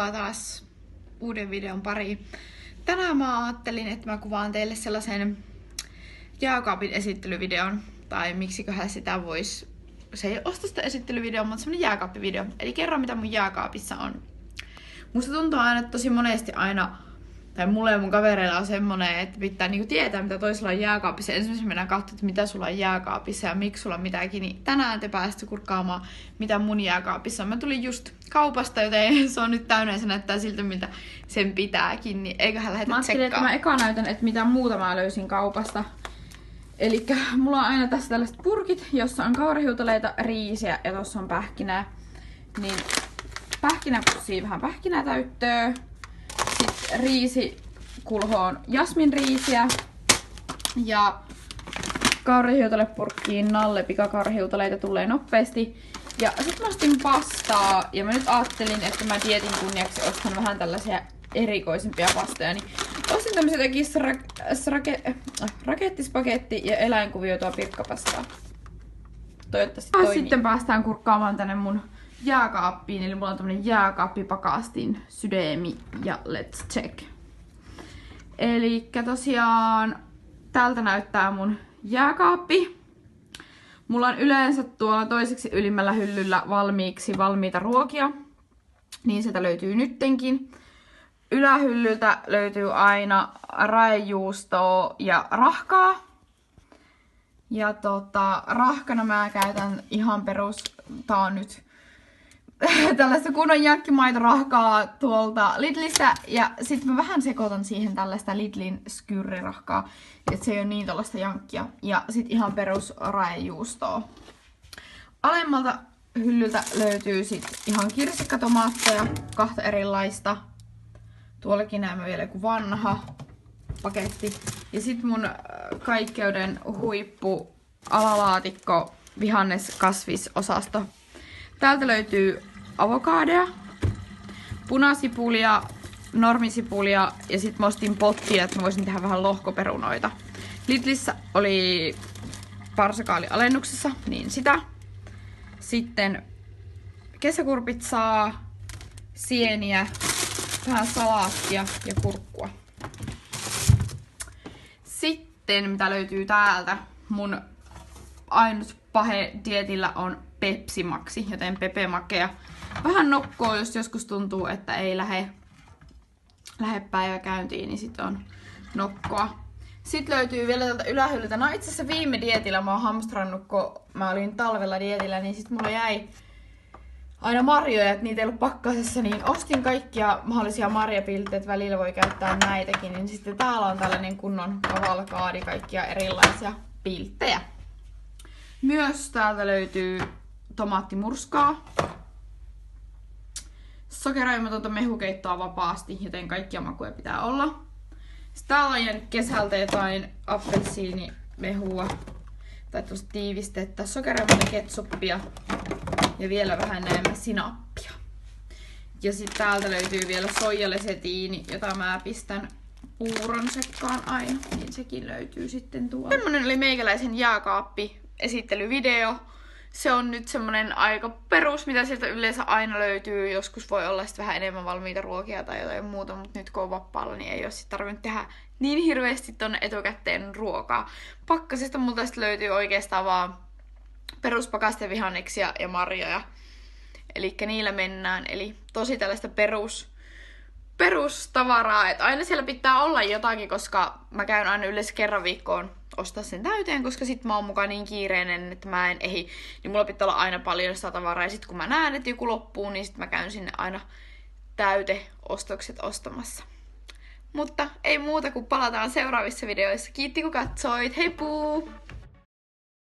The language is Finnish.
Tervetuloa taas uuden videon pariin. Tänään mä ajattelin, että mä kuvaan teille sellaisen jääkaapin esittelyvideon. Tai miksiköhän sitä vois... Se ei ole sitä esittelyvideo, mutta semmonen jääkaappivideo. Eli kerro mitä mun jääkaapissa on. Musta tuntuu aina, että tosi monesti aina... Tai mulle ja mun kavereilla on semmonen, että pitää niinku tietää, mitä toisella on jääkaapissa. Ensimmäisenä mennään katsomaan, että mitä sulla on jääkaapissa ja miksi sulla on mitäkin. Niin tänään te pääsette kurkkaamaan, mitä mun jääkaapissa on. Mä tulin just kaupasta, joten se on nyt täynnä ja se näyttää siltä, miltä sen pitääkin. Niin eiköhän lähdetä tsekkaamaan. Mä ajattelin, että mä eka näytän, että mitä muuta mä löysin kaupasta. Elikkä mulla on aina tässä tällaiset purkit, jossa on kaurahiutaleita, riisiä ja tossa on pähkinää. Niin pähkinäpussia vähän pähkinätäyttöä. Sitten riisikulhoon jasminriisiä ja kaurahiutalepurkkiin Nalle pikakaurahiutaleita tulee nopeasti. Ja sit mä ostin pastaa ja mä nyt ajattelin, että mä dietin kunniaksi ostan vähän tällaisia erikoisimpia pastoja. Niin ostin tämmöset rakettispagetti ja eläinkuvioitua pirkkapastaa. Toivottavasti toimii. Sitten päästään kurkkaamaan tänne mun jääkaappiin, eli mulla on tämmönen jääkaappipakastin sydämi ja let's check. Elikkä tosiaan tältä näyttää mun jääkaappi. Mulla on yleensä tuolla toiseksi ylimmällä hyllyllä valmiita ruokia. Niin sieltä löytyy nyttenkin. Ylähyllyltä löytyy aina raejuustoa ja rahkaa. Ja rahkana mä käytän ihan perus, tää on nyt tällaista kunnon jankkimaito-rahkaa tuolta Lidlistä. Ja sit mä vähän sekoitan siihen tällaista Lidlin skyrrirahkaa, että se ei ole niin tällaista jankkia. Ja sit ihan perus raejuustoa. Alemmalta hyllyltä löytyy sit ihan kirsikkatomaatteja, 2 erilaista. Tuollakin näemme vielä joku vanha paketti. Ja sit mun kaikkeuden huippu alalaatikko vihannes-kasvisosasto. Täältä löytyy avokaadeja, punasipulia, normisipulia ja sit mä ostin pottia, että mä voisin tehdä vähän lohkoperunoita. Lidlissä oli parsakaali alennuksessa, niin sitä. Sitten kesäkurpitsaa, sieniä, vähän salaattia ja kurkkua. Sitten mitä löytyy täältä, mun ainut pahe dietillä on Pepsi Maxi, joten Pepe Makea. Vähän nokkoa, jos joskus tuntuu, että ei lähde päivä käyntiin, niin sit on nokkoa. Sitten löytyy vielä tältä ylähyllyltä. No itse asiassa viime dietillä mä oon hamstrannut, kun mä olin talvella dietillä, niin sit mulla jäi aina marjoja, että niitä ei ollut pakkasessa, niin ostin kaikkia mahdollisia marjapilttejä, että välillä voi käyttää näitäkin. Niin sitten täällä on tällainen kunnon kavalkaadi, kaikkia erilaisia pilttejä. Myös täältä löytyy tomaattimurskaa, sokeroimatonta mehukeittoa vapaasti, joten kaikkia makuja pitää olla. Sitten täällä on jäänyt kesältä jotain appelsiinimehua tai tuosta tiivistettä, sokeroimatonta ketsuppia ja vielä vähän enemmän sinappia. Ja sitten täältä löytyy vielä soijalesetiini, jota mä pistän puuron sekkaan aina, niin sekin löytyy sitten tuolla. Tämmönen oli meikäläisen jääkaappi esittelyvideo. Se on nyt semmonen aika perus, mitä sieltä yleensä aina löytyy. Joskus voi olla sit vähän enemmän valmiita ruokia tai jotain muuta, mutta nyt kun on vapaalla, niin ei oo sit tarvinnut tehdä niin hirveästi tonne etukäteen ruokaa. Pakkasesta multa sit löytyy oikeastaan vaan peruspakastevihanneksia ja marjoja. Elikkä niillä mennään. Eli tosi tällaista perustavaraa, että aina siellä pitää olla jotakin, koska mä käyn aina yleensä kerran viikkoon ostaa sen täyteen, koska sit mä oon mukaan niin kiireinen, että mä en ehdi, niin mulla pitää olla aina paljon sitä tavaraa, ja sit kun mä näen, että joku loppuu, niin sit mä käyn sinne aina täyteostokset ostamassa. Mutta ei muuta kuin palataan seuraavissa videoissa. Kiitti kun katsoit, heipuu!